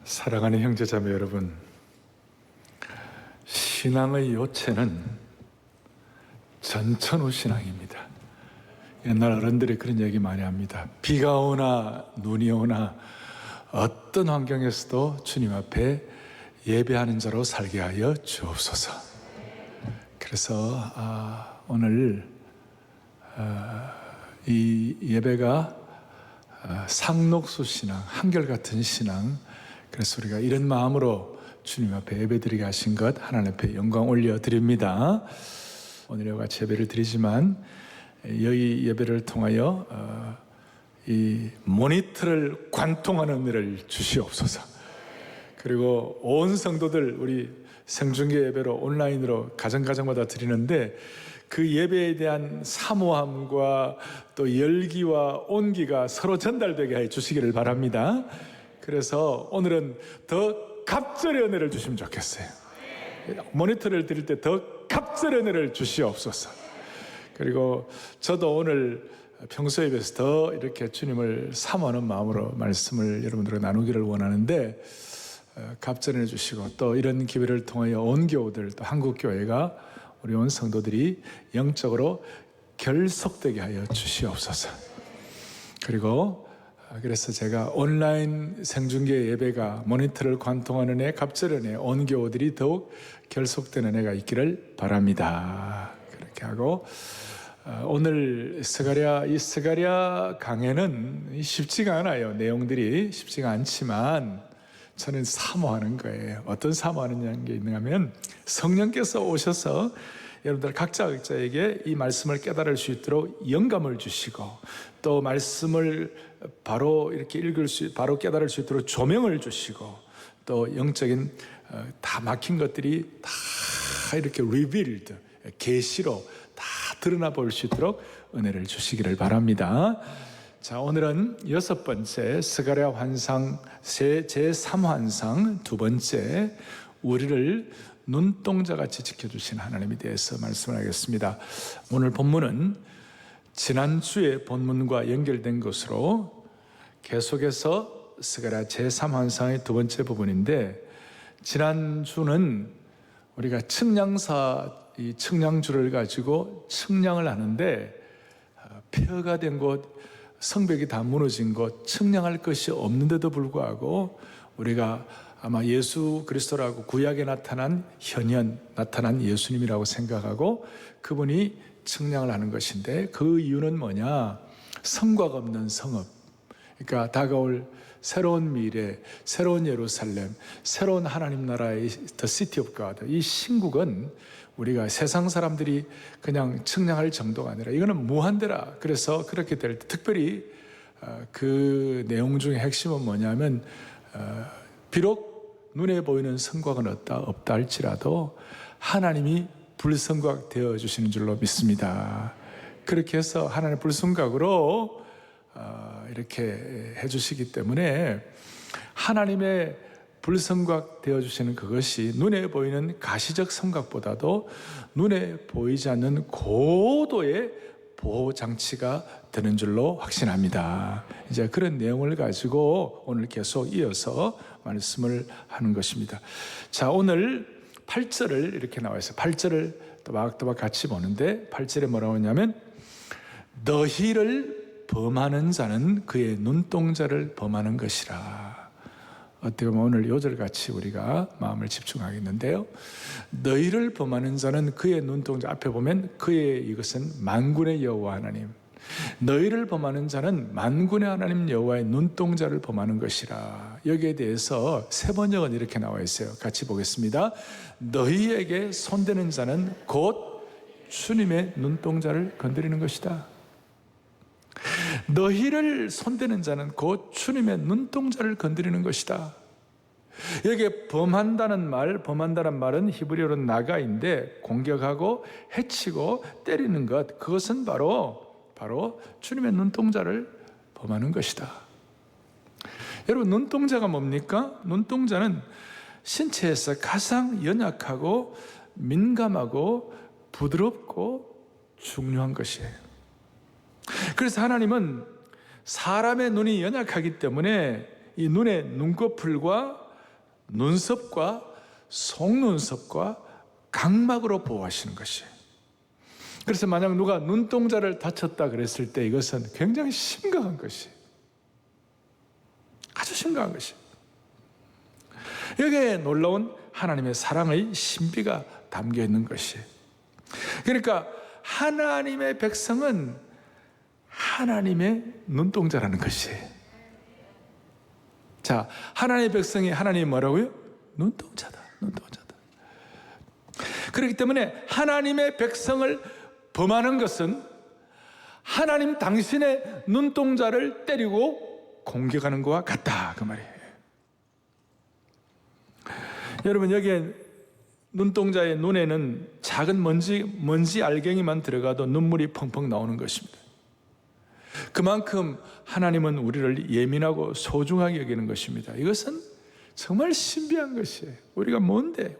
사랑하는 형제자매 여러분, 신앙의 요체는 전천후 신앙입니다. 옛날 어른들이 그런 얘기 많이 합니다. 비가 오나 눈이 오나 어떤 환경에서도 주님 앞에 예배하는 자로 살게 하여 주옵소서. 그래서 오늘 이 예배가 상록수 신앙, 한결같은 신앙, 그래서 우리가 이런 마음으로 주님 앞에 예배드리게 하신 것 하나님 앞에 영광 올려드립니다. 오늘과 같이 예배를 드리지만 여기 예배를 통하여 이 모니터를 관통하는 은혜를 주시옵소서. 그리고 온 성도들 우리 생중계 예배로 온라인으로 가정마다 드리는데 그 예배에 대한 사모함과 또 열기와 온기가 서로 전달되게 해 주시기를 바랍니다. 그래서 오늘은 더 갑절의 은혜를 주시면 좋겠어요. 모니터를 드릴 때 더 갑절의 은혜를 주시옵소서. 그리고 저도 오늘 평소에 비해서 더 이렇게 주님을 사모하는 마음으로 말씀을 여러분들과 나누기를 원하는데 갑절해 주시고 또 이런 기회를 통하여 온 교우들 또 한국교회가 우리 온 성도들이 영적으로 결속되게 하여 주시옵소서. 그리고 그래서 제가 온라인 생중계 예배가 모니터를 관통하는 애, 갑절의 애, 온 교우들이 더욱 결속되는 애가 있기를 바랍니다. 그렇게 하고 오늘 스가랴 강해는 쉽지가 않아요. 내용들이 쉽지가 않지만 저는 사모하는 거예요. 어떤 사모하는 게 있는가 하면 성령께서 오셔서 여러분들 각자에게 이 말씀을 깨달을 수 있도록 영감을 주시고 또 말씀을 바로 이렇게 바로 깨달을 수 있도록 조명을 주시고 또 영적인 다 막힌 것들이 다 이렇게 리빌드, 계시로 다 드러나 볼 수 있도록 은혜를 주시기를 바랍니다. 자, 오늘은 6번째 스가랴 환상 제3환상 2번째 우리를 눈동자같이 지켜주신 하나님에 대해서 말씀을 하겠습니다. 오늘 본문은 지난주의 본문과 연결된 것으로 계속해서 스가랴 제3환상의 2번째 부분인데 지난주는 우리가 이 측량주를 가지고 측량을 하는데 폐허가 된 곳, 성벽이 다 무너진 곳, 측량할 것이 없는데도 불구하고 우리가 아마 예수 그리스도라고 구약에 나타난 나타난 예수님이라고 생각하고 그분이 측량을 하는 것인데 그 이유는 뭐냐? 성곽 없는 성읍, 그러니까 다가올 새로운 미래, 새로운 예루살렘, 새로운 하나님 나라의 The City of God, 이 신국은 우리가 세상 사람들이 그냥 측량할 정도가 아니라 이거는 무한대라. 그래서 그렇게 될 때 특별히 그 내용 중에 핵심은 뭐냐면 비록 눈에 보이는 성곽은 없다 할지라도 하나님이 불성곽 되어주시는 줄로 믿습니다. 그렇게 해서 하나님의 불성곽으로 이렇게 해주시기 때문에 하나님의 불성곽 되어주시는 그것이 눈에 보이는 가시적 성곽보다도 눈에 보이지 않는 고도의 보호장치가 되는 줄로 확신합니다. 이제 그런 내용을 가지고 오늘 계속 이어서 말씀을 하는 것입니다. 자, 오늘 8절을 이렇게 나와 있어요. 8절을 또박또박 같이 보는데 8절에 뭐라고 하냐면 너희를 범하는 자는 그의 눈동자를 범하는 것이라. 어떻게 보면 오늘 요절 같이 우리가 마음을 집중하겠는데요. 너희를 범하는 자는 그의 눈동자, 앞에 보면 이것은 만군의 여호와 하나님, 너희를 범하는 자는 만군의 하나님 여호와의 눈동자를 범하는 것이라. 여기에 대해서 세 번역은 이렇게 나와 있어요. 같이 보겠습니다. 너희에게 손대는 자는 곧 주님의 눈동자를 건드리는 것이다. 너희를 손대는 자는 곧 주님의 눈동자를 건드리는 것이다. 여기에 범한다는 말은 히브리어로 나가인데 공격하고 해치고 때리는 것, 그것은 바로 주님의 눈동자를 범하는 것이다. 여러분, 눈동자가 뭡니까? 눈동자는 신체에서 가장 연약하고 민감하고 부드럽고 중요한 것이에요. 그래서 하나님은 사람의 눈이 연약하기 때문에 이 눈의 눈꺼풀과 눈썹과 속눈썹과 각막으로 보호하시는 것이에요. 그래서 만약 누가 눈동자를 다쳤다 그랬을 때 이것은 굉장히 심각한 것이에요. 아주 심각한 것이에요. 여기에 놀라운 하나님의 사랑의 신비가 담겨 있는 것이에요. 그러니까 하나님의 백성은 하나님의 눈동자라는 것이에요. 자, 하나님의 백성이 하나님이 뭐라고요? 눈동자다. 눈동자다. 그렇기 때문에 하나님의 백성을 범하는 것은 하나님 당신의 눈동자를 때리고 공격하는 것과 같다, 그 말이에요. 여러분, 여기에 눈동자의 눈에는 작은 먼지 알갱이만 들어가도 눈물이 펑펑 나오는 것입니다. 그만큼 하나님은 우리를 예민하고 소중하게 여기는 것입니다. 이것은 정말 신비한 것이에요. 우리가 뭔데?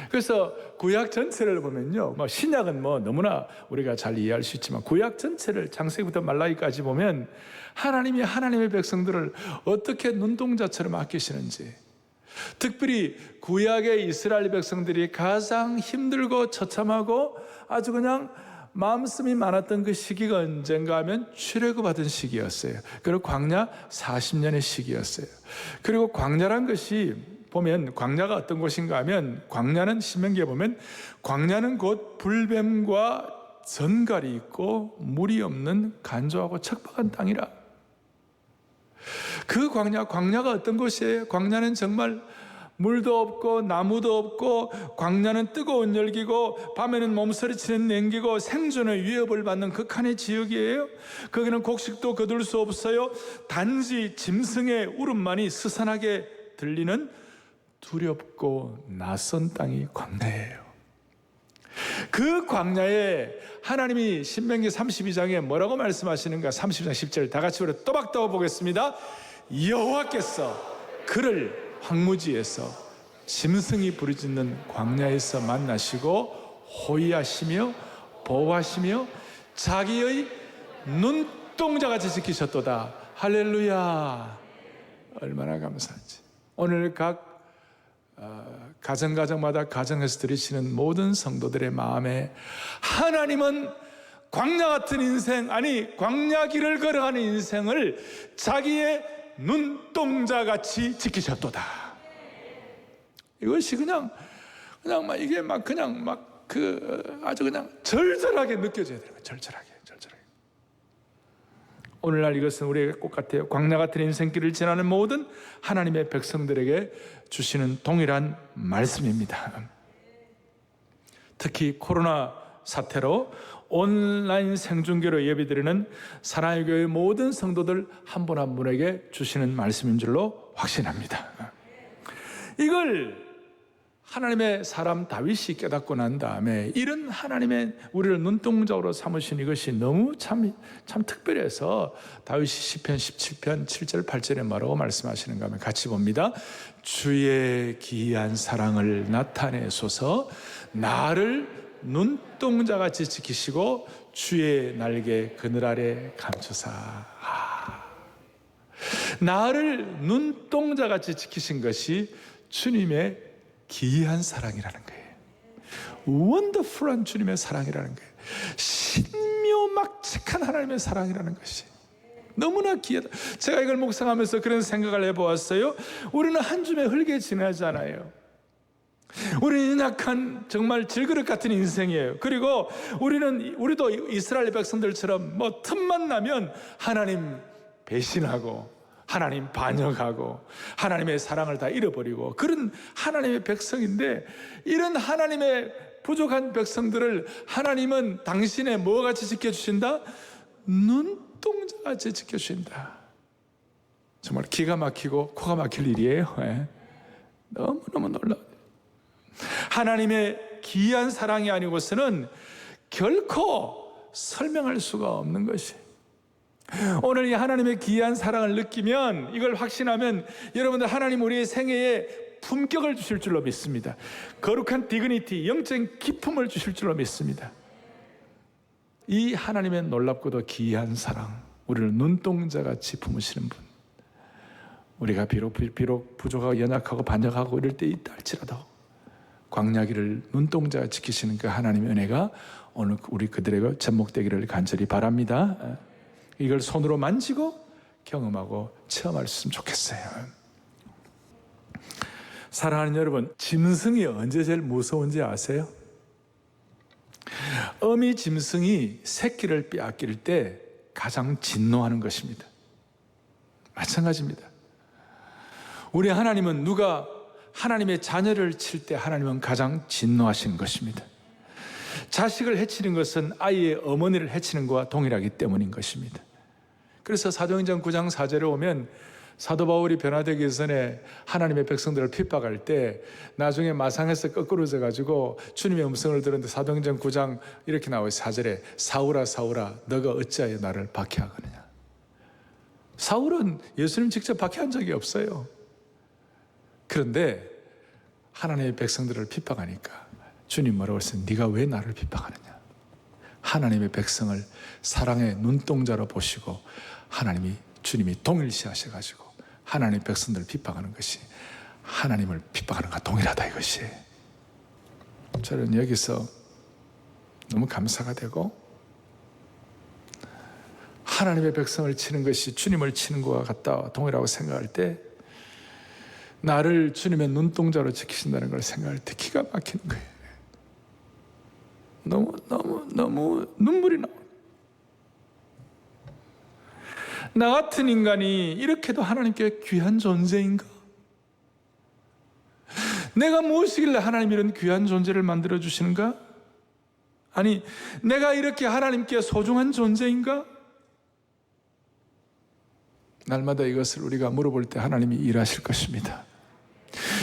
그래서 구약 전체를 보면요, 신약은 너무나 우리가 잘 이해할 수 있지만 구약 전체를 창세기부터 말라기까지 보면 하나님이 하나님의 백성들을 어떻게 눈동자처럼 아끼시는지, 특별히 구약의 이스라엘 백성들이 가장 힘들고 처참하고 아주 그냥 마음씀이 많았던 그 시기가 언젠가 하면 출애굽하던 시기였어요. 그리고 광야 40년의 시기였어요. 그리고 광야란 것이 보면 광야가 어떤 곳인가 하면 광야는 신명기에 보면 광야는 곧 불뱀과 전갈이 있고 물이 없는 간조하고 척박한 땅이라. 그 광야가 어떤 곳이에요? 광야는 정말 물도 없고 나무도 없고 광야는 뜨거운 열기고 밤에는 몸서리치는 냉기고 생존의 위협을 받는 극한의 지역이에요. 거기는 곡식도 거둘 수 없어요. 단지 짐승의 울음만이 스산하게 들리는 두렵고 낯선 땅이 광야예요. 그 광야에 하나님이 신명기 32장에 뭐라고 말씀하시는가? 32장 10절 다 같이 우리 또박또박 보겠습니다. 여호와께서 그를 황무지에서 짐승이 부르짖는 광야에서 만나시고 호위하시며 보호하시며 자기의 눈동자같이 지키셨도다. 할렐루야. 얼마나 감사한지. 오늘 각 가정마다 가정에서 들으시는 모든 성도들의 마음에 하나님은 광야 같은 인생, 아니 광야 길을 걸어가는 인생을 자기의 눈동자같이 지키셨도다. 이것이 아주 그냥 절절하게 느껴져야 돼요. 절절하게. 오늘날 이것은 우리에게 꼭 같아요. 광야 같은 인생길을 지나는 모든 하나님의 백성들에게 주시는 동일한 말씀입니다. 특히 코로나 사태로 온라인 생중계로 예배드리는 사랑의 교회 모든 성도들 한 분 한 분에게 주시는 말씀인 줄로 확신합니다. 이걸 하나님의 사람 다윗이 깨닫고 난 다음에 이런 하나님의 우리를 눈동자로 삼으신 이것이 너무 참 특별해서 다윗이 시편 17편 7절 8절에 뭐라고 말씀하시는가 하면 같이 봅니다. 주의 기이한 사랑을 나타내소서. 나를 눈동자같이 지키시고 주의 날개 그늘 아래 감추사. 나를 눈동자같이 지키신 것이 주님의 기이한 사랑이라는 거예요. 원더풀한 주님의 사랑이라는 거예요. 신묘막측한 하나님의 사랑이라는 것이 너무나 기이하다. 제가 이걸 묵상하면서 그런 생각을 해보았어요. 우리는 한 줌의 흙에 지나잖아요. 우리는 약한 정말 질그릇 같은 인생이에요. 그리고 우리도 이스라엘 백성들처럼 틈만 나면 하나님 배신하고 하나님 반역하고 하나님의 사랑을 다 잃어버리고 그런 하나님의 백성인데, 이런 하나님의 부족한 백성들을 하나님은 당신의 뭐와 같이 지켜주신다? 눈동자같이 지켜주신다. 정말 기가 막히고 코가 막힐 일이에요. 너무너무 놀라워요. 하나님의 기이한 사랑이 아니고서는 결코 설명할 수가 없는 것이. 오늘 이 하나님의 기이한 사랑을 느끼면, 이걸 확신하면 여러분들 하나님 우리의 생애에 품격을 주실 줄로 믿습니다. 거룩한 디그니티, 영적인 기품을 주실 줄로 믿습니다. 이 하나님의 놀랍고도 기이한 사랑, 우리를 눈동자같이 품으시는 분, 우리가 비록 부족하고 연약하고 반역하고 이럴 때 있다 할지라도 광야길을 눈동자 지키시는 그 하나님의 은혜가 오늘 우리 그들에게 접목되기를 간절히 바랍니다. 이걸 손으로 만지고 경험하고 체험할 수 있으면 좋겠어요. 사랑하는 여러분, 짐승이 언제 제일 무서운지 아세요? 어미 짐승이 새끼를 빼앗길 때 가장 진노하는 것입니다. 마찬가지입니다. 우리 하나님은 누가 하나님의 자녀를 칠 때 하나님은 가장 진노하시는 것입니다. 자식을 해치는 것은 아이의 어머니를 해치는 것과 동일하기 때문인 것입니다. 그래서 사도행전 9장 4절에 오면 사도 바울이 변화되기 전에 하나님의 백성들을 핍박할 때 나중에 마상에서 거꾸로져 가지고 주님의 음성을 들었는데 사도행전 9장 이렇게 나와요. 4절에 사울아 사울아 너가 어찌하여 나를 박해하느냐. 사울은 예수님 직접 박해한 적이 없어요. 그런데 하나님의 백성들을 핍박하니까 주님 뭐라고 했어요? 네가 왜 나를 핍박하느냐. 하나님의 백성을 사랑의 눈동자로 보시고 주님이 동일시하셔가지고 하나님의 백성들을 핍박하는 것이 하나님을 핍박하는 것과 동일하다 이것이. 저는 여기서 너무 감사가 되고 하나님의 백성을 치는 것이 주님을 치는 것과 같다 동일하고 생각할 때 나를 주님의 눈동자로 지키신다는 걸 생각할 때 기가 막히는 거예요. 너무 눈물이 나와요. 나 같은 인간이 이렇게도 하나님께 귀한 존재인가? 내가 무엇이길래 하나님 이런 귀한 존재를 만들어 주시는가? 아니, 내가 이렇게 하나님께 소중한 존재인가? 날마다 이것을 우리가 물어볼 때 하나님이 일하실 것입니다.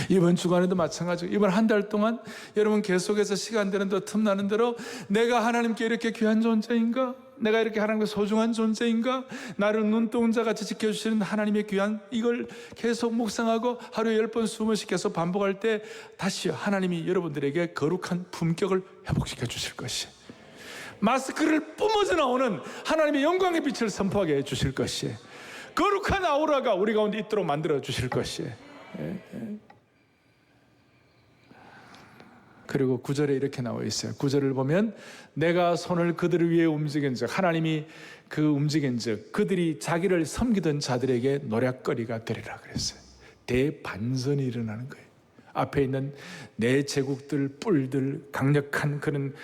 이번 주간에도 마찬가지고 이번 한 달 동안 여러분 계속해서 시간 되는 대로 틈나는 대로 내가 하나님께 이렇게 귀한 존재인가? 내가 이렇게 하나님께 소중한 존재인가? 나를 눈동자같이 지켜주시는 하나님의 귀한 이걸 계속 묵상하고 하루에 10번 20번씩 계속 반복할 때 다시 하나님이 여러분들에게 거룩한 품격을 회복시켜 주실 것이 마스크를 뿜어져 나오는 하나님의 영광의 빛을 선포하게 해 주실 것이 거룩한 아우라가 우리 가운데 있도록 만들어 주실 것이. 그리고 9절에 이렇게 나와 있어요. 9절을 보면 내가 손을 그들을 위해 움직인즉 하나님이 그 움직인즉 그들이 자기를 섬기던 자들에게 노략거리가 되리라 그랬어요. 대반전이 일어나는 거예요. 앞에 있는 내 제국들 뿔들 강력한 그런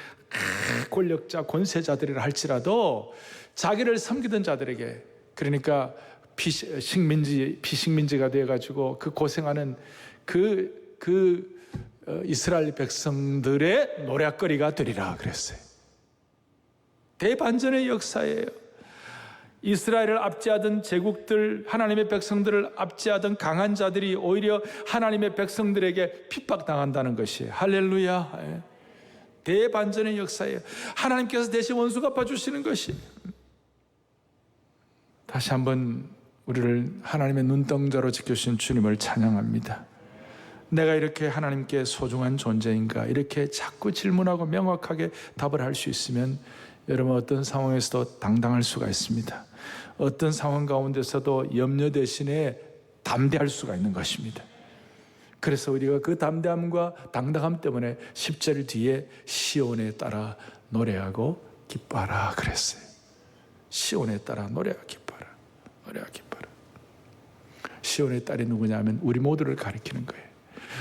권력자 권세자들이라 할지라도 자기를 섬기던 자들에게 그러니까 비식민지가 되어가지고 그 고생하는 이스라엘 백성들의 노략거리가 되리라 그랬어요. 대반전의 역사예요. 이스라엘을 압제하던 제국들, 하나님의 백성들을 압제하던 강한 자들이 오히려 하나님의 백성들에게 핍박당한다는 것이에요. 할렐루야. 대반전의 역사예요. 하나님께서 대신 원수 갚아주시는 것이. 다시 한번 우리를 하나님의 눈동자로 지켜주신 주님을 찬양합니다. 내가 이렇게 하나님께 소중한 존재인가 이렇게 자꾸 질문하고 명확하게 답을 할 수 있으면 여러분 어떤 상황에서도 당당할 수가 있습니다. 어떤 상황 가운데서도 염려 대신에 담대할 수가 있는 것입니다. 그래서 우리가 그 담대함과 당당함 때문에 10절 뒤에 시온에 따라 노래하고 기뻐하라 그랬어요. 시온에 따라 노래하고 기뻐하라. 노래하고 기뻐하라. 시온의 딸이 누구냐면 우리 모두를 가리키는 거예요.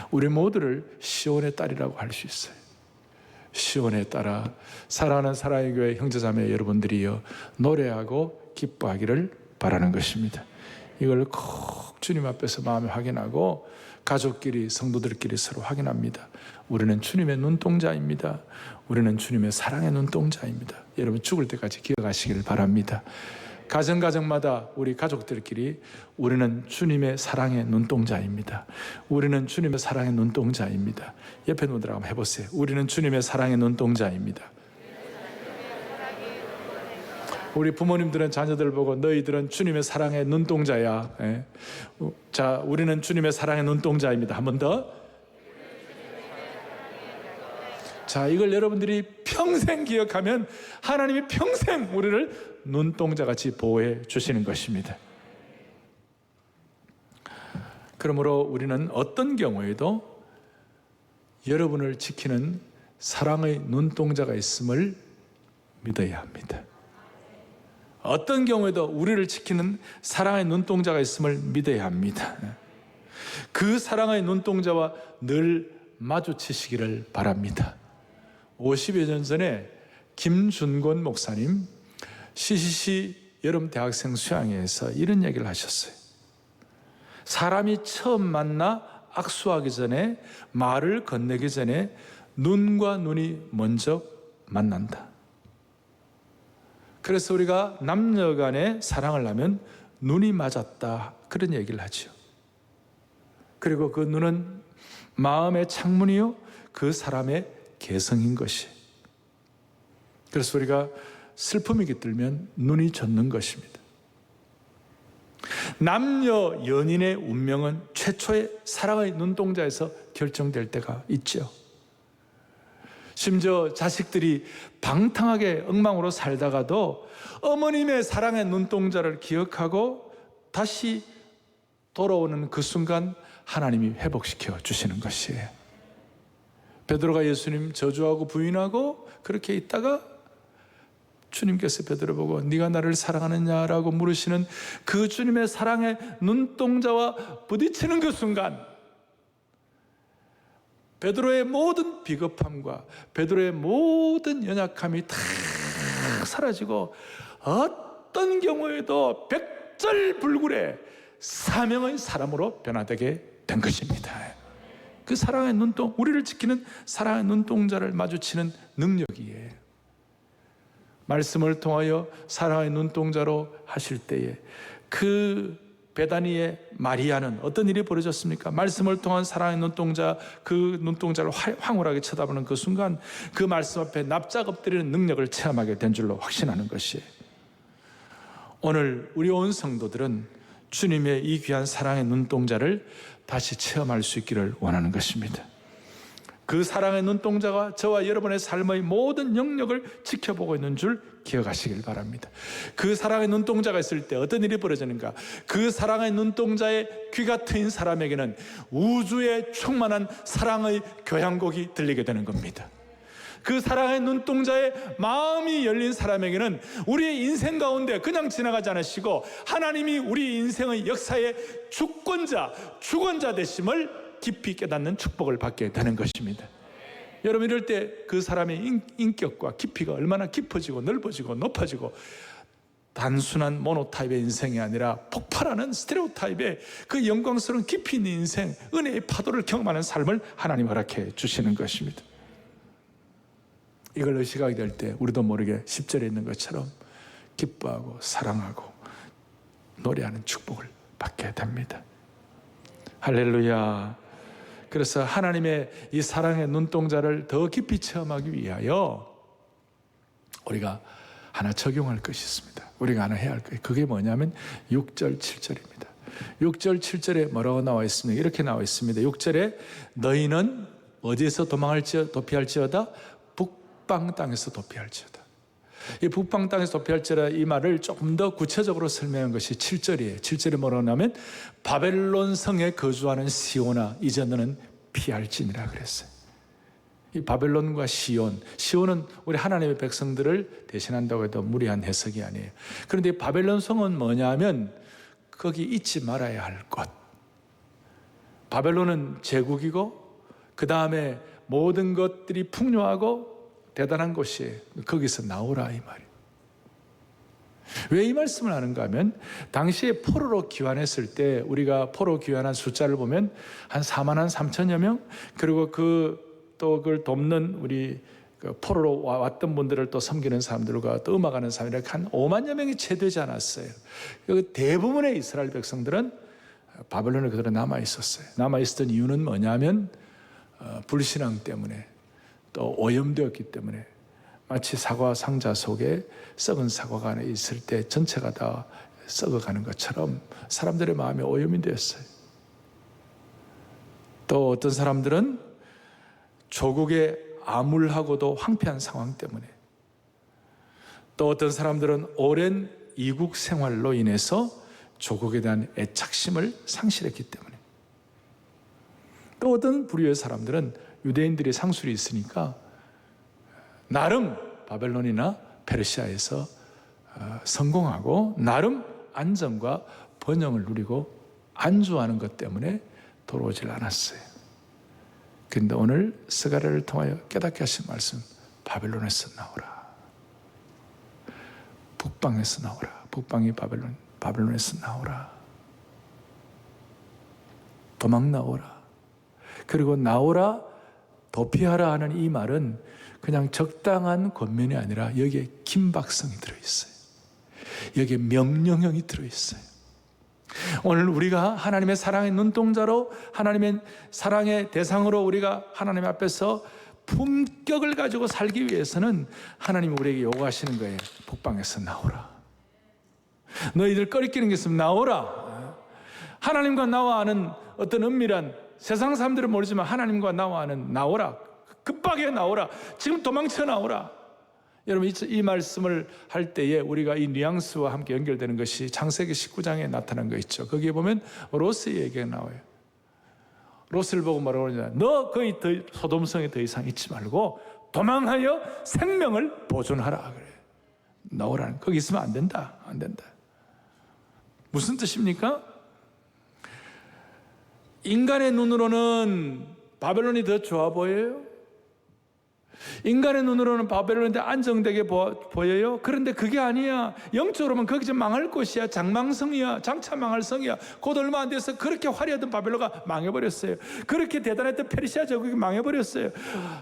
우리 모두를 시온의 딸이라고 할 수 있어요. 시온에 따라 사랑하는 사랑의 교회 형제자매 여러분들이요 노래하고 기뻐하기를 바라는 것입니다. 이걸 꼭 주님 앞에서 마음에 확인하고 가족끼리 성도들끼리 서로 확인합니다. 우리는 주님의 눈동자입니다. 우리는 주님의 사랑의 눈동자입니다. 여러분 죽을 때까지 기억하시기를 바랍니다. 가정마다 우리 가족들끼리 우리는 주님의 사랑의 눈동자입니다. 우리는 주님의 사랑의 눈동자입니다. 옆에 분들 한번 해보세요. 우리는 주님의 사랑의 눈동자입니다. 우리 부모님들은 자녀들 보고 너희들은 주님의 사랑의 눈동자야. 자, 우리는 주님의 사랑의 눈동자입니다. 한 번 더. 자, 이걸 여러분들이 평생 기억하면 하나님이 평생 우리를 눈동자같이 보호해 주시는 것입니다. 그러므로 우리는 어떤 경우에도 여러분을 지키는 사랑의 눈동자가 있음을 믿어야 합니다. 어떤 경우에도 우리를 지키는 사랑의 눈동자가 있음을 믿어야 합니다. 그 사랑의 눈동자와 늘 마주치시기를 바랍니다. 50여 년 전에 김준권 목사님 CCC 여름 대학생 수양회에서 이런 얘기를 하셨어요. 사람이 처음 만나 악수하기 전에, 말을 건네기 전에 눈과 눈이 먼저 만난다. 그래서 우리가 남녀 간에 사랑을 하면 눈이 맞았다, 그런 얘기를 하죠. 그리고 그 눈은 마음의 창문이요, 그 사람의 개성인 것이. 그래서 우리가 슬픔이 깃들면 눈이 젖는 것입니다. 남녀 연인의 운명은 최초의 사랑의 눈동자에서 결정될 때가 있죠. 심지어 자식들이 방탕하게 엉망으로 살다가도 어머님의 사랑의 눈동자를 기억하고 다시 돌아오는 그 순간 하나님이 회복시켜 주시는 것이에요. 베드로가 예수님 저주하고 부인하고 그렇게 있다가 주님께서 베드로 보고 네가 나를 사랑하느냐라고 물으시는 그 주님의 사랑의 눈동자와 부딪히는 그 순간 베드로의 모든 비겁함과 베드로의 모든 연약함이 다 사라지고 어떤 경우에도 백절불굴의 사명의 사람으로 변화되게 된 것입니다. 그 사랑의 눈동, 우리를 지키는 사랑의 눈동자를 마주치는 능력이에요. 말씀을 통하여 사랑의 눈동자로 하실 때에 그 베다니의 마리아는 어떤 일이 벌어졌습니까? 말씀을 통한 사랑의 눈동자, 그 눈동자를 황홀하게 쳐다보는 그 순간 그 말씀 앞에 납작 엎드리는 능력을 체험하게 된 줄로 확신하는 것이에요. 오늘 우리 온 성도들은 주님의 이 귀한 사랑의 눈동자를 다시 체험할 수 있기를 원하는 것입니다. 그 사랑의 눈동자가 저와 여러분의 삶의 모든 영역을 지켜보고 있는 줄 기억하시길 바랍니다. 그 사랑의 눈동자가 있을 때 어떤 일이 벌어지는가? 그 사랑의 눈동자의 귀가 트인 사람에게는 우주의 충만한 사랑의 교향곡이 들리게 되는 겁니다. 그 사랑의 눈동자에 마음이 열린 사람에게는 우리의 인생 가운데 그냥 지나가지 않으시고 하나님이 우리 인생의 역사의 주권자 되심을 깊이 깨닫는 축복을 받게 되는 것입니다. 여러분 이럴 때 그 사람의 인격과 깊이가 얼마나 깊어지고 넓어지고 높아지고 단순한 모노타입의 인생이 아니라 폭발하는 스테레오타입의 그 영광스러운 깊이 있는 인생, 은혜의 파도를 경험하는 삶을 하나님 허락해 주시는 것입니다. 이걸 의식하게 될 때 우리도 모르게 10절에 있는 것처럼 기뻐하고 사랑하고 노래하는 축복을 받게 됩니다. 할렐루야. 그래서 하나님의 이 사랑의 눈동자를 더 깊이 체험하기 위하여 우리가 하나 적용할 것이 있습니다. 우리가 하나 해야 할 것. 그게 뭐냐면 6절, 7절입니다. 6절, 7절에 뭐라고 나와 있습니까? 이렇게 나와 있습니다. 6절에 너희는 어디에서 도피할지어다? 북방 땅에서 도피할지어다. 이 북방 땅에서 도피할지어다 이 말을 조금 더 구체적으로 설명한 것이 7절이에요. 7절에 뭐라고 하냐면 바벨론 성에 거주하는 시온아 이제 너는 피할지니라 그랬어요. 이 바벨론과 시온은 우리 하나님의 백성들을 대신한다고 해도 무리한 해석이 아니에요. 그런데 이 바벨론 성은 뭐냐면 거기 잊지 말아야 할 것. 바벨론은 제국이고 그 다음에 모든 것들이 풍요하고 대단한 곳이에요. 거기서 나오라 이 말이에요. 왜 이 말씀을 하는가 하면 당시에 포로로 귀환했을 때 우리가 포로 귀환한 숫자를 보면 한 4만 3천여 명, 그리고 또 그걸 돕는 우리 포로로 왔던 분들을 또 섬기는 사람들과 또 음악하는 사람들이 한 5만여 명이 채 되지 않았어요. 대부분의 이스라엘 백성들은 바벨론에 그대로 남아 있었어요. 남아 있었던 이유는 뭐냐면 불신앙 때문에 또 오염되었기 때문에 마치 사과 상자 속에 썩은 사과가 안에 있을 때 전체가 다 썩어가는 것처럼 사람들의 마음이 오염이 되었어요. 또 어떤 사람들은 조국의 암울하고도 황폐한 상황 때문에, 또 어떤 사람들은 오랜 이국 생활로 인해서 조국에 대한 애착심을 상실했기 때문에, 또 어떤 부류의 사람들은 유대인들이 상술이 있으니까 나름 바벨론이나 페르시아에서 성공하고 나름 안정과 번영을 누리고 안주하는 것 때문에 돌아오질 않았어요. 그런데 오늘 스가랴를 통하여 깨닫게 하신 말씀, 바벨론에서 나오라. 북방에서 나오라. 북방이 바벨론에서 나오라. 도망 나오라. 그리고 나오라, 도피하라 하는 이 말은 그냥 적당한 권면이 아니라 여기에 긴박성이 들어있어요. 여기에 명령형이 들어있어요. 오늘 우리가 하나님의 사랑의 눈동자로, 하나님의 사랑의 대상으로 우리가 하나님 앞에서 품격을 가지고 살기 위해서는 하나님이 우리에게 요구하시는 거예요. 북방에서 나오라. 너희들 꺼리끼는 게 있으면 나오라. 하나님과 나와 아는 어떤 은밀한, 세상 사람들은 모르지만 하나님과 나와 아는 나오라. 급하게 나오라. 지금 도망쳐 나오라. 여러분, 이 말씀을 할 때에 우리가 이 뉘앙스와 함께 연결되는 것이 창세기 19장에 나타난 거 있죠. 거기에 보면 롯의 얘기가 나와요. 롯을 보고 뭐라고 그러냐. 너 거기 소돔성에 더 이상 있지 말고 도망하여 생명을 보존하라. 그래. 나오라는. 거기 있으면 안 된다. 안 된다. 무슨 뜻입니까? 인간의 눈으로는 바벨론이 더 좋아 보여요. 인간의 눈으로는 바벨론이 안정되게 보여요. 그런데 그게 아니야. 영적으로 보면 거기 좀 망할 곳이야. 장망성이야. 장차 망할 성이야. 곧 얼마 안 돼서 그렇게 화려하던 바벨론가 망해버렸어요. 그렇게 대단했던 페르시아 제국이 망해버렸어요.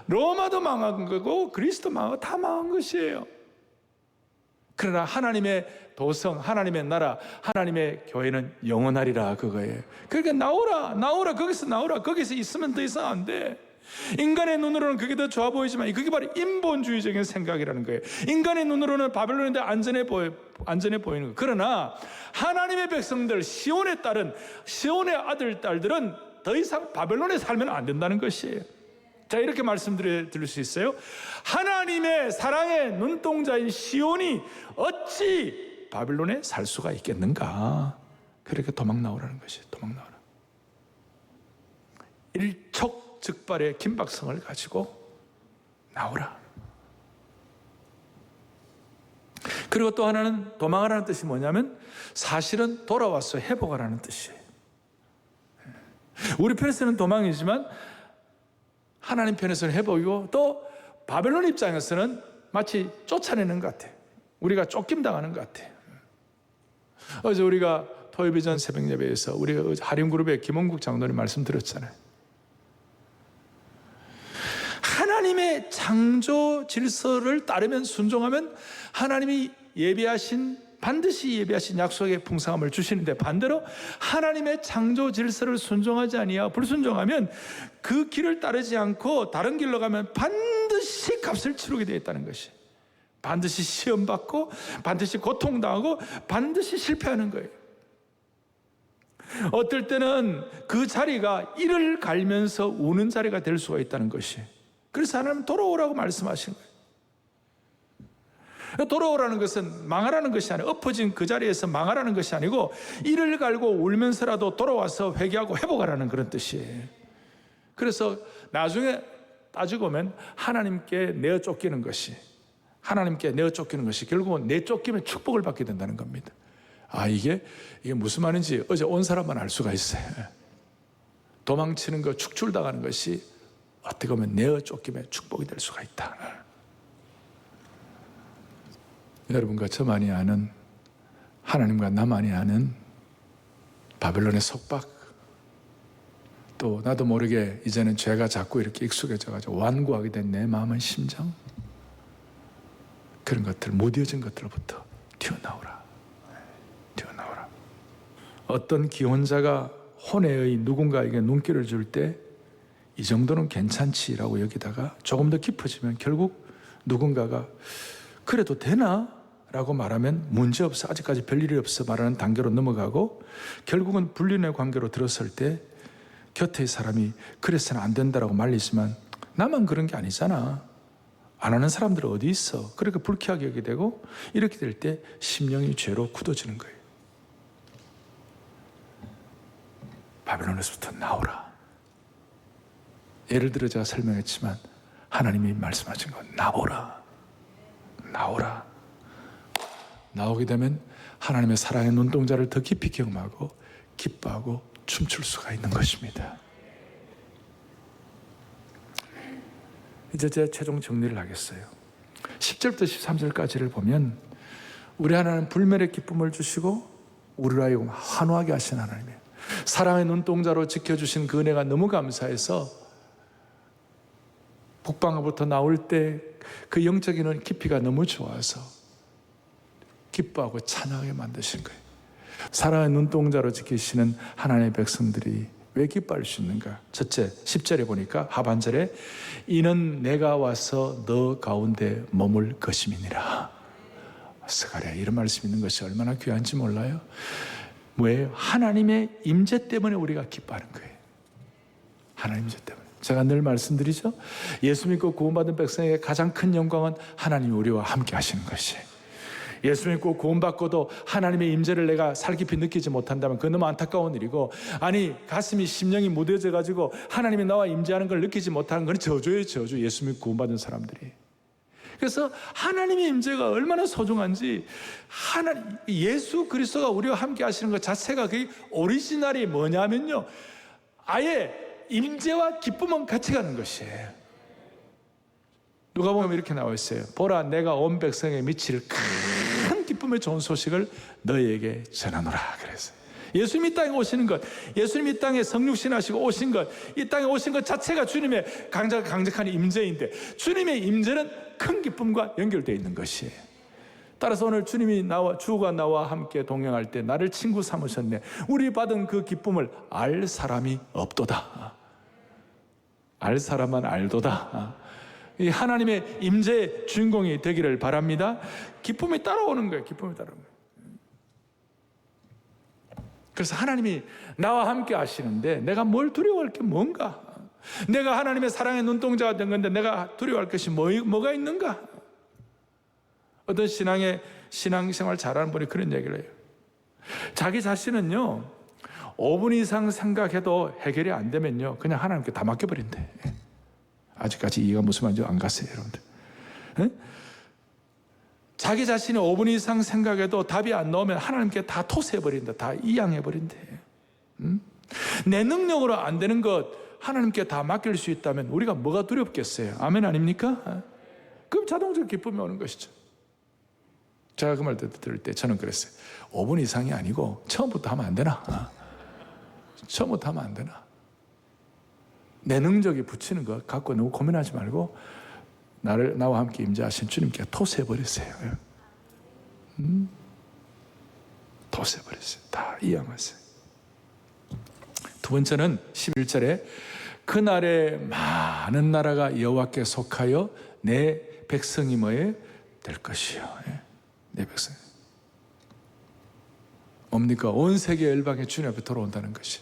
로마도 망한 거고 그리스도 망하고 다 망한 것이에요. 그러나 하나님의 도성, 하나님의 나라, 하나님의 교회는 영원하리라, 그거예요. 그러니까 나오라, 거기서 나오라. 거기서 있으면 더 이상 안 돼. 인간의 눈으로는 그게 더 좋아 보이지만 그게 바로 인본주의적인 생각이라는 거예요. 인간의 눈으로는 바벨론인데 안전해 보이는 거예요. 그러나 하나님의 백성들, 시온의 딸은, 시온의 아들, 딸들은 더 이상 바벨론에 살면 안 된다는 것이에요. 자, 이렇게 말씀드릴 수 있어요. 하나님의 사랑의 눈동자인 시온이 어찌 바벨론에 살 수가 있겠는가? 그렇게 도망 나오라는 것이에요. 도망 나오라. 일촉즉발의 긴박성을 가지고 나오라. 그리고 또 하나는 도망하라는 뜻이 뭐냐면 사실은 돌아와서 회복하라는 뜻이에요. 우리 편에서는 도망이지만 하나님 편에서는 회복이고, 또 바벨론 입장에서는 마치 쫓아내는 것 같아요. 우리가 쫓김당하는 것 같아요. 어제 우리가 토요비전 새벽 예배에서 우리가 하림그룹의 김원국 장로님 말씀 들었잖아요. 하나님의 창조 질서를 따르면, 순종하면 하나님이 반드시 예비하신 약속의 풍성함을 주시는데, 반대로 하나님의 창조 질서를 순종하지 아니하여 불순종하면 그 길을 따르지 않고 다른 길로 가면 반드시 값을 치르게 되어 있다는 것이, 반드시 시험받고 반드시 고통당하고 반드시 실패하는 거예요. 어떨 때는 그 자리가 이를 갈면서 우는 자리가 될 수가 있다는 것이, 그래서 하나님은 돌아오라고 말씀하신 거예요. 돌아오라는 것은 망하라는 것이 아니고, 엎어진 그 자리에서 망하라는 것이 아니고 이를 갈고 울면서라도 돌아와서 회개하고 회복하라는 그런 뜻이에요. 그래서 나중에 따지고 보면 하나님께 내어 쫓기는 것이, 결국은 내쫓기면 축복을 받게 된다는 겁니다. 이게 무슨 말인지 어제 온 사람만 알 수가 있어요. 도망치는 것, 축출당하는 것이 어떻게 보면 내어 쫓김에 축복이 될 수가 있다. 여러분과 저만이 아는, 하나님과 나만이 아는 바벨론의 속박, 또 나도 모르게 이제는 죄가 자꾸 이렇게 익숙해져가지고 완고하게 된 내 마음의 심정, 그런 것들, 무뎌진 것들로부터 튀어나오라. 어떤 기혼자가 혼외의 누군가에게 눈길을 줄 때 이 정도는 괜찮지라고 여기다가 조금 더 깊어지면 결국 누군가가 그래도 되나? 라고 말하면 문제없어, 아직까지 별일이 없어 말하는 단계로 넘어가고, 결국은 불륜의 관계로 들었을 때 곁의 사람이 그래서는 안 된다라고 말리지만 나만 그런 게 아니잖아, 안 하는 사람들은 어디 있어, 그렇게 불쾌하게 여기게 되고, 이렇게 될 때 심령이 죄로 굳어지는 거예요. 바벨론에서부터 나오라. 예를 들어 제가 설명했지만 하나님이 말씀하신 건 나오라. 나오라. 나오게 되면 하나님의 사랑의 눈동자를 더 깊이 경험하고 기뻐하고 춤출 수가 있는 것입니다. 이제 제가 최종 정리를 하겠어요. 10절부터 13절까지를 보면 우리 하나님 불멸의 기쁨을 주시고 우리로 하여금 환호하게 하신 하나님이에요. 사랑의 눈동자로 지켜주신 그 은혜가 너무 감사해서 북방으로부터 나올 때 그 영적인 깊이가 너무 좋아서 기뻐하고 찬양하게 만드신 거예요. 사랑의 눈동자로 지키시는 하나님의 백성들이 왜 기뻐할 수 있는가? 첫째, 10절에 보니까 하반절에 이는 내가 와서 너 가운데 머물 것임이니라. 스가랴 이런 말씀이 있는 것이 얼마나 귀한지 몰라요? 뭐예요? 하나님의 임재 때문에 우리가 기뻐하는 거예요. 하나님 임재 때문에. 제가 늘 말씀드리죠. 예수 믿고 구원받은 백성에게 가장 큰 영광은 하나님이 우리와 함께 하시는 것이에요. 예수 믿고 구원받고도 하나님의 임재를 내가 살깊이 느끼지 못한다면 그건 너무 안타까운 일이고, 아니 가슴이 심령이 무뎌져 가지고 하나님이 나와 임재하는 걸 느끼지 못하는 건 저주예요. 저주. 예수 믿고 구원받은 사람들이. 그래서 하나님의 임재가 얼마나 소중한지, 예수 그리스도가 우리와 함께 하시는 것 자체가 그게 오리지널이 뭐냐면요, 아예 임재와 기쁨은 같이 가는 것이에요. 누가 보면 이렇게 나와 있어요. 보라, 내가 온 백성에 미칠 큰 기쁨의 좋은 소식을 너희에게 전하노라. 그래서 예수님 이 땅에 오시는 것, 예수님 이 땅에 성육신하시고 오신 것, 이 땅에 오신 것 자체가 주님의 강력한 임재인데, 주님의 임재는 큰 기쁨과 연결되어 있는 것이에요. 따라서 오늘 주님이 주가 나와 함께 동행할 때 나를 친구 삼으셨네. 우리 받은 그 기쁨을 알 사람이 없도다. 알 사람만 알도다. 이 하나님의 임재의 주인공이 되기를 바랍니다. 기쁨이 따라오는 거예요. 기쁨이 따라오는 거예요. 그래서 하나님이 나와 함께 하시는데 내가 뭘 두려워할 게 뭔가? 내가 하나님의 사랑의 눈동자가 된 건데 내가 두려워할 것이 뭐가 있는가? 어떤 신앙생활 잘하는 분이 그런 얘기를 해요. 자기 자신은요 5분 이상 생각해도 해결이 안 되면요 그냥 하나님께 다 맡겨버린대. 아직까지 이해가 무슨 말인지 안 갔어요, 여러분들. 에? 자기 자신이 5분 이상 생각해도 답이 안 나오면 하나님께 다 토스해버린다. 다 이양해버린대. 내 능력으로 안 되는 것 하나님께 다 맡길 수 있다면 우리가 뭐가 두렵겠어요? 아멘 아닙니까? 그럼 자동적으로 기쁨이 오는 것이죠. 제가 그 말 들을 때 저는 그랬어요. 5분 이상이 아니고 처음부터 하면 안 되나? 처음부터 하면 안 되나? 내 능력이 붙이는 것 갖고 너무 고민하지 말고 나와 함께 임재하신 주님께 토스해버렸어요. 토스해버렸어요. 다 이양하세요. 두 번째는 11절에 그날에 많은 나라가 여호와께 속하여 내 백성이 뭐에 될 것이요. 내 백성. 뭡니까? 온 세계 열방의 주님 앞에 돌아온다는 것이.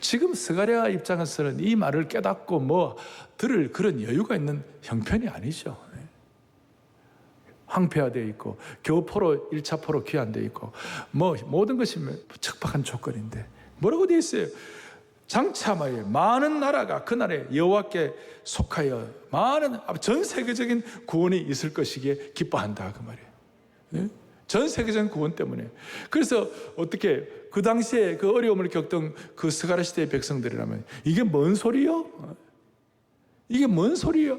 지금 스가랴 입장에서는 이 말을 깨닫고 들을 그런 여유가 있는 형편이 아니죠. 황폐화되어 있고 겨우 1차 포로 귀환되어 있고 모든 것이 척박한 조건인데 뭐라고 되어 있어요? 장차 많은 나라가 그날에 여호와께 속하여 많은 전 세계적인 구원이 있을 것이기에 기뻐한다 그 말이에요. 전 세계적인 구원 때문에. 그래서 어떻게 그 당시에 그 어려움을 겪던 그 스가랴 시대의 백성들이라면 이게 뭔 소리요? 이게 뭔 소리요?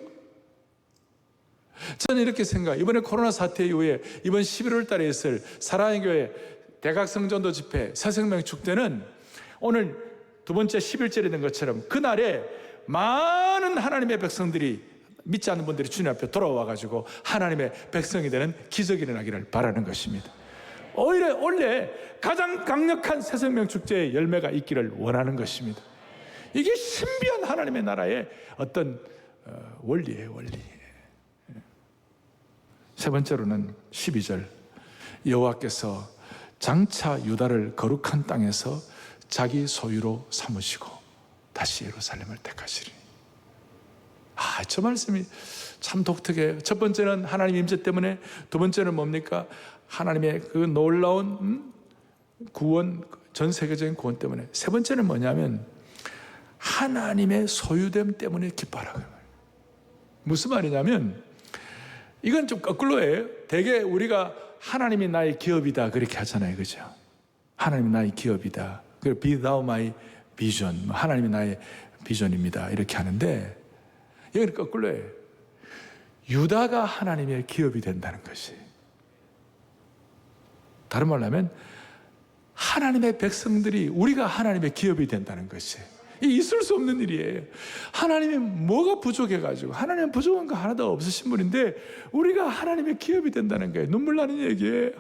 저는 이렇게 생각해요. 이번에 코로나 사태 이후에 이번 11월 달에 있을 사랑의 교회 대각성전도 집회 새생명 축제는 오늘 두 번째 11절에 된 것처럼 그날에 많은 하나님의 백성들이 믿지 않는 분들이 주님 앞에 돌아와가지고 하나님의 백성이 되는 기적이 일어나기를 바라는 것입니다. 오히려 원래 가장 강력한 새생명 축제의 열매가 있기를 원하는 것입니다. 이게 신비한 하나님의 나라의 어떤 원리예요, 원리. 세 번째로는 12절 여호와께서 장차 유다를 거룩한 땅에서 자기 소유로 삼으시고 다시 예루살렘을 택하시리니. 저 말씀이 참 독특해요. 첫 번째는 하나님 임재 때문에, 두 번째는 뭡니까? 하나님의 그 놀라운 구원, 전 세계적인 구원 때문에, 세 번째는 뭐냐면 하나님의 소유됨 때문에 기뻐하라고 해요. 무슨 말이냐면 이건 좀 거꾸로예요. 대개 우리가 하나님이 나의 기업이다 그렇게 하잖아요, 그죠? 하나님이 나의 기업이다. 그리고 Be thou my vision. 하나님이 나의 비전입니다. 이렇게 하는데 여기는 거꾸로예요. 유다가 하나님의 기업이 된다는 것이. 다른 말로 하면 하나님의 백성들이 우리가 하나님의 기업이 된다는 것이. 이 있을 수 없는 일이에요. 하나님이 뭐가 부족해가지고 하나님은 부족한 거 하나도 없으신 분인데 우리가 하나님의 기업이 된다는 거예요. 눈물 나는 얘기예요.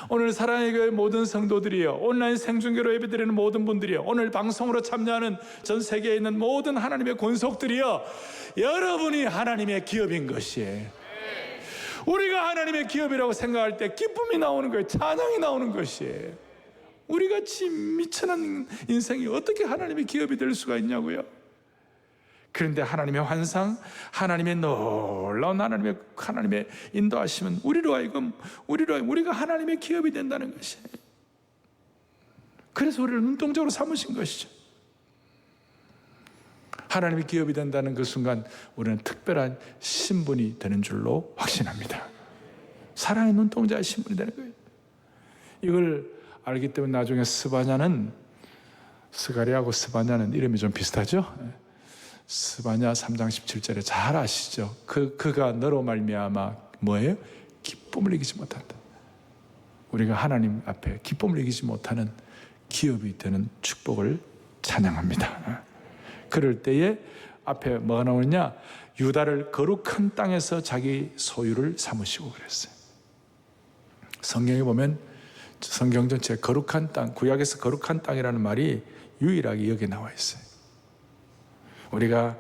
오늘 사랑의 교회 모든 성도들이요, 온라인 생중계로 예배드리는 모든 분들이요, 오늘 방송으로 참여하는 전 세계에 있는 모든 하나님의 권속들이요, 여러분이 하나님의 기업인 것이에요. 우리가 하나님의 기업이라고 생각할 때 기쁨이 나오는 거예요. 찬양이 나오는 것이에요. 우리같이 미천한 인생이 어떻게 하나님의 기업이 될 수가 있냐고요. 그런데 하나님의 환상, 하나님의 놀라운 하나님의 인도하심은 우리가 하나님의 기업이 된다는 것이에요. 그래서 우리를 눈동자로 삼으신 것이죠. 하나님의 기업이 된다는 그 순간 우리는 특별한 신분이 되는 줄로 확신합니다. 사랑의 눈동자의 신분이 되는 거예요. 이걸 알기 때문에 나중에 스가랴하고 스바냐는 이름이 좀 비슷하죠? 스바냐 3장 17절에 잘 아시죠? 그가 너로 말미암아 뭐예요? 기쁨을 이기지 못한다. 우리가 하나님 앞에 기쁨을 이기지 못하는 기업이 되는 축복을 찬양합니다. 그럴 때에 앞에 뭐가 나오느냐? 유다를 거룩한 땅에서 자기 소유를 삼으시고 그랬어요. 성경에 보면 성경 전체에 거룩한 땅, 구약에서 거룩한 땅이라는 말이 유일하게 여기에 나와 있어요. 우리가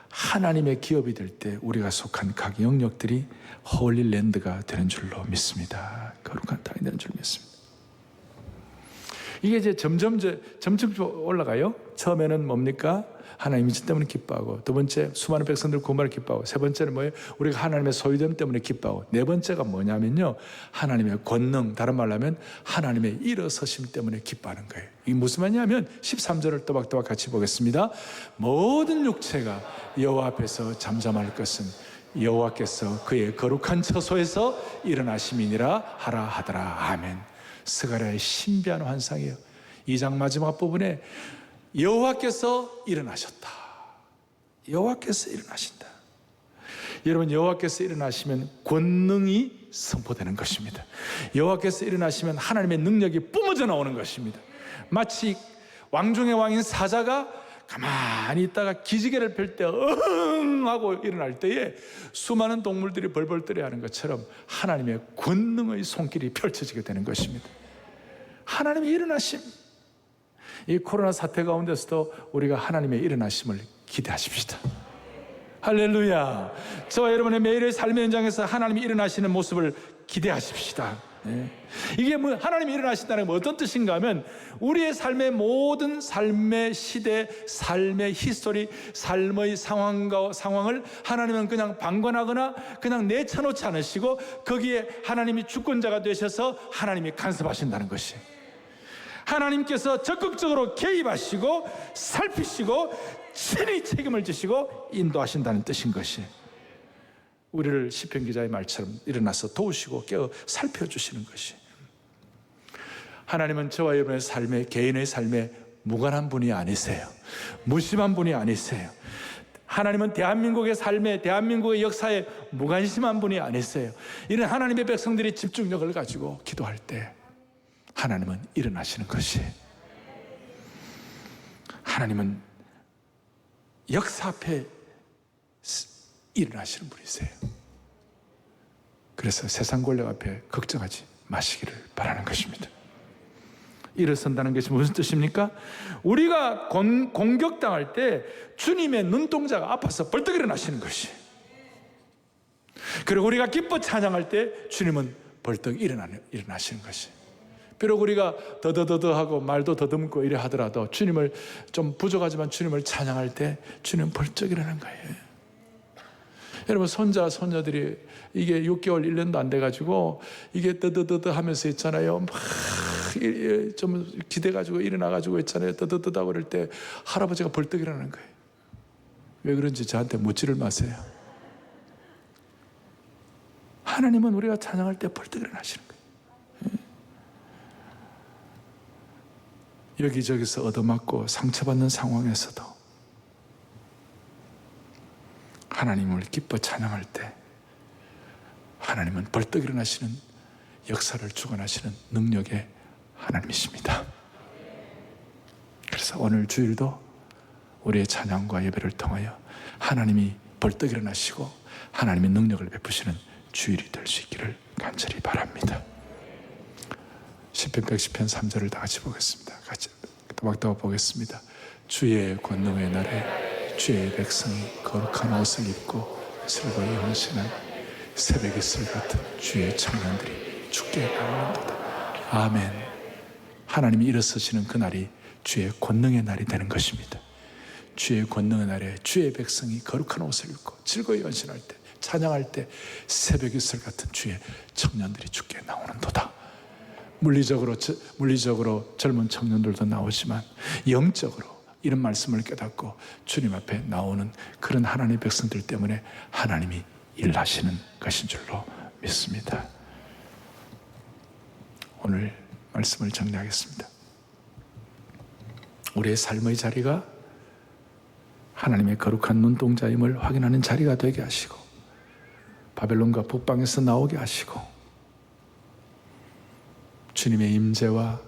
하나님의 기업이 될 때 우리가 속한 각 영역들이 홀리랜드가 되는 줄로 믿습니다. 거룩한 땅이 되는 줄로 믿습니다. 이게 이제 점점 올라가요. 처음에는 뭡니까? 하나님 미친 때문에 기뻐하고, 두 번째 수많은 백성들 구원을 기뻐하고, 세 번째는 뭐예요? 우리가 하나님의 소유됨 때문에 기뻐하고, 네 번째가 뭐냐면요, 하나님의 권능, 다른 말로 하면 하나님의 일어서심 때문에 기뻐하는 거예요. 이게 무슨 말이냐면 13절을 또박또박 같이 보겠습니다. 모든 육체가 여호와 앞에서 잠잠할 것은 여호와께서 그의 거룩한 처소에서 일어나심이니라 하라 하더라. 아멘. 스가랴의 신비한 환상이에요. 2장 마지막 부분에 여호와께서 일어나셨다. 여호와께서 일어나신다. 여러분, 여호와께서 일어나시면 권능이 선포되는 것입니다. 여호와께서 일어나시면 하나님의 능력이 뿜어져 나오는 것입니다. 마치 왕중의 왕인 사자가 가만히 있다가 기지개를 펼 때 으흥 하고 일어날 때에 수많은 동물들이 벌벌 떨어야 하는 것처럼 하나님의 권능의 손길이 펼쳐지게 되는 것입니다. 하나님의 일어나심. 이 코로나 사태 가운데서도 우리가 하나님의 일어나심을 기대하십시다. 할렐루야. 저와 여러분의 매일의 삶의 현장에서 하나님이 일어나시는 모습을 기대하십시다. 이게 뭐 하나님이 일어나신다는 건 어떤 뜻인가 하면 우리의 삶의 모든 삶의 시대, 삶의 히스토리, 삶의 상황을 하나님은 그냥 방관하거나 그냥 내쳐놓지 않으시고 거기에 하나님이 주권자가 되셔서 하나님이 간섭하신다는 것이, 하나님께서 적극적으로 개입하시고 살피시고 친히 책임을 지시고 인도하신다는 뜻인 것이, 우리를 시편 기자의 말처럼 일어나서 도우시고 깨어 살펴주시는 것이. 하나님은 저와 여러분의 삶에, 개인의 삶에 무관한 분이 아니세요. 무심한 분이 아니세요. 하나님은 대한민국의 삶에, 대한민국의 역사에 무관심한 분이 아니세요. 이런 하나님의 백성들이 집중력을 가지고 기도할 때 하나님은 일어나시는 것이, 하나님은 역사 앞에 일어나시는 분이세요. 그래서 세상 권력 앞에 걱정하지 마시기를 바라는 것입니다. 일어선다는 것이 무슨 뜻입니까? 우리가 공격당할 때 주님의 눈동자가 아파서 벌떡 일어나시는 것이, 그리고 우리가 기뻐 찬양할 때 주님은 벌떡 일어나시는 것이. 비록 우리가 더더더더하고 말도 더듬고 이래 하더라도 주님을 좀 부족하지만 주님을 찬양할 때 주님은 벌떡 일어나는 거예요. 여러분, 손자들이 이게 6개월 1년도 안 돼가지고 이게 더더더더 하면서 있잖아요. 막 좀 기대가지고 일어나가지고 있잖아요. 뜨뜻하고 그럴 때 할아버지가 벌떡 일어나는 거예요. 왜 그런지 저한테 묻지를 마세요. 하나님은 우리가 찬양할 때 벌떡 일어나시는 거예요. 여기저기서 얻어맞고 상처받는 상황에서도 하나님을 기뻐 찬양할 때 하나님은 벌떡 일어나시는 역사를 주관하시는 능력의 하나님이십니다. 그래서 오늘 주일도 우리의 찬양과 예배를 통하여 하나님이 벌떡 일어나시고 하나님의 능력을 베푸시는 주일이 될 수 있기를 간절히 바랍니다. 시편 110편 3절을 다 같이 보겠습니다. 같이 또박또박 보겠습니다. 주의 권능의 날에 주의 백성이 거룩한 옷을 입고 즐거이 헌신한 새벽 이슬 같은 주의 청년들이 주께 나오는도다. 아멘. 하나님이 일어서시는 그날이 주의 권능의 날이 되는 것입니다. 주의 권능의 날에 주의 백성이 거룩한 옷을 입고 즐거이 헌신할 때, 찬양할 때 새벽 이슬 같은 주의 청년들이 주께 나오는도다. 물리적으로 젊은 청년들도 나오지만 영적으로 이런 말씀을 깨닫고 주님 앞에 나오는 그런 하나님의 백성들 때문에 하나님이 일하시는 것인 줄로 믿습니다. 오늘 말씀을 정리하겠습니다. 우리의 삶의 자리가 하나님의 거룩한 눈동자임을 확인하는 자리가 되게 하시고 바벨론과 북방에서 나오게 하시고 주님의 임재와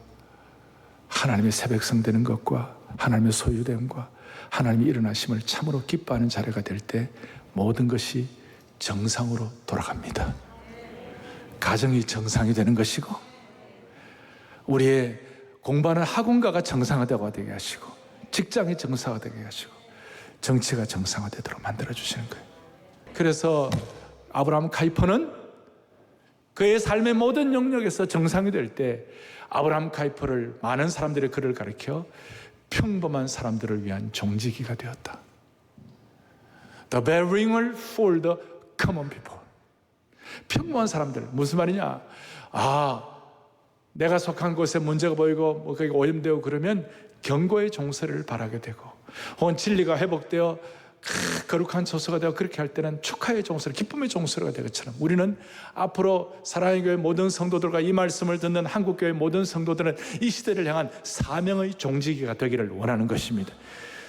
하나님의 새백성 되는 것과 하나님의 소유됨과 하나님의 일어나심을 참으로 기뻐하는 자리가 될 때 모든 것이 정상으로 돌아갑니다. 가정이 정상이 되는 것이고 우리의 공부하는 학원가가 정상화되고 되게 하시고 직장이 정상화되게 하시고 정치가 정상화되도록 만들어주시는 거예요. 그래서 아브라함 카이퍼는 그의 삶의 모든 영역에서 정상이 될 때 아브라함 카이퍼를 많은 사람들이 그를 가르쳐 평범한 사람들을 위한 종지기가 되었다. The bell ringer for the common people. 평범한 사람들, 무슨 말이냐? 내가 속한 곳에 문제가 보이고 거기 오염되고 그러면 경고의 종소리를 바라게 되고 혹은 진리가 회복되어 거룩한 처소가 되어 그렇게 할 때는 축하의 종소리, 기쁨의 종소리가 되는 것처럼 우리는 앞으로 사랑의 교회 모든 성도들과 이 말씀을 듣는 한국교회 모든 성도들은 이 시대를 향한 사명의 종지기가 되기를 원하는 것입니다.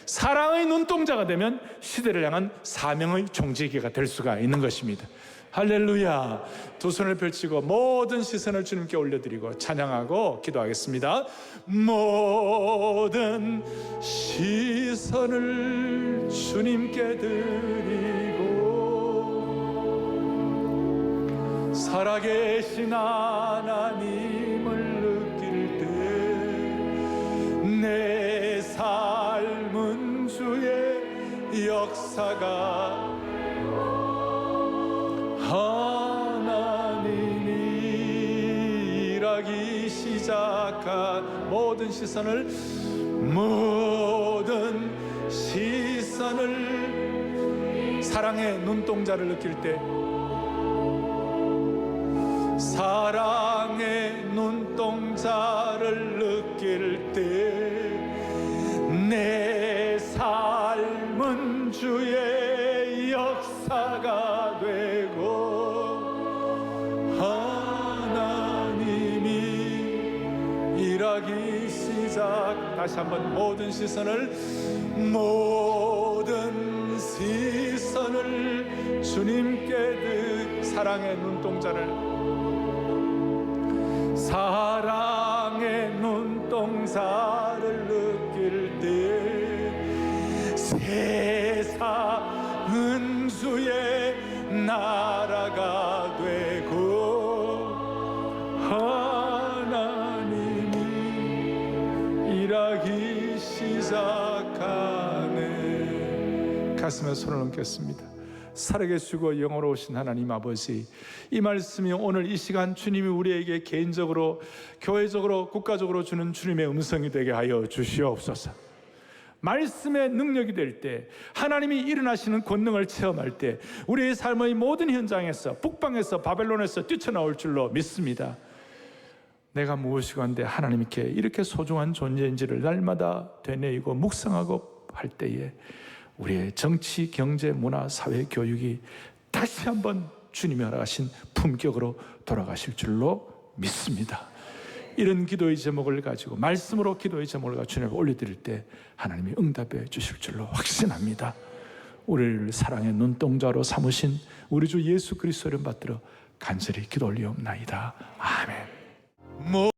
사랑의 눈동자가 되면 시대를 향한 사명의 종지기가 될 수가 있는 것입니다. 할렐루야. 두 손을 펼치고 모든 시선을 주님께 올려드리고 찬양하고 기도하겠습니다. 모든 시선을 주님께 드리고 살아계신 하나님을 느낄 때 내 삶은 주의 역사가 하나님이 일하기 시작한 모든 시선을 사랑의 눈동자를 느낄 때 사랑의 눈동자를 느낄 때 내 삶은 주의 역사가 되고 하나님이 일하기 시작. 다시 한번 모든 시선을 주님께 사랑의 눈동자를 느낄 때 세상은 주의 나라가 되고 하나님이 일하기 시작하네. 가슴에 손을 얹겠습니다. 살아계시고 영원하신 하나님 아버지, 이 말씀이 오늘 이 시간 주님이 우리에게 개인적으로, 교회적으로, 국가적으로 주는 주님의 음성이 되게 하여 주시옵소서. 말씀의 능력이 될 때, 하나님이 일어나시는 권능을 체험할 때 우리의 삶의 모든 현장에서, 북방에서, 바벨론에서 뛰쳐나올 줄로 믿습니다. 내가 무엇이고 한데 하나님께 이렇게 소중한 존재인지를 날마다 되뇌이고 묵상하고 할 때에 우리의 정치, 경제, 문화, 사회, 교육이 다시 한번 주님이 허락하신 품격으로 돌아가실 줄로 믿습니다. 이런 기도의 제목을 가지고 말씀으로 기도의 제목을 가지고 주님께 올려드릴 때 하나님이 응답해 주실 줄로 확신합니다. 우리를 사랑의 눈동자로 삼으신 우리 주 예수 그리스도를 받들어 간절히 기도 올리옵나이다. 아멘.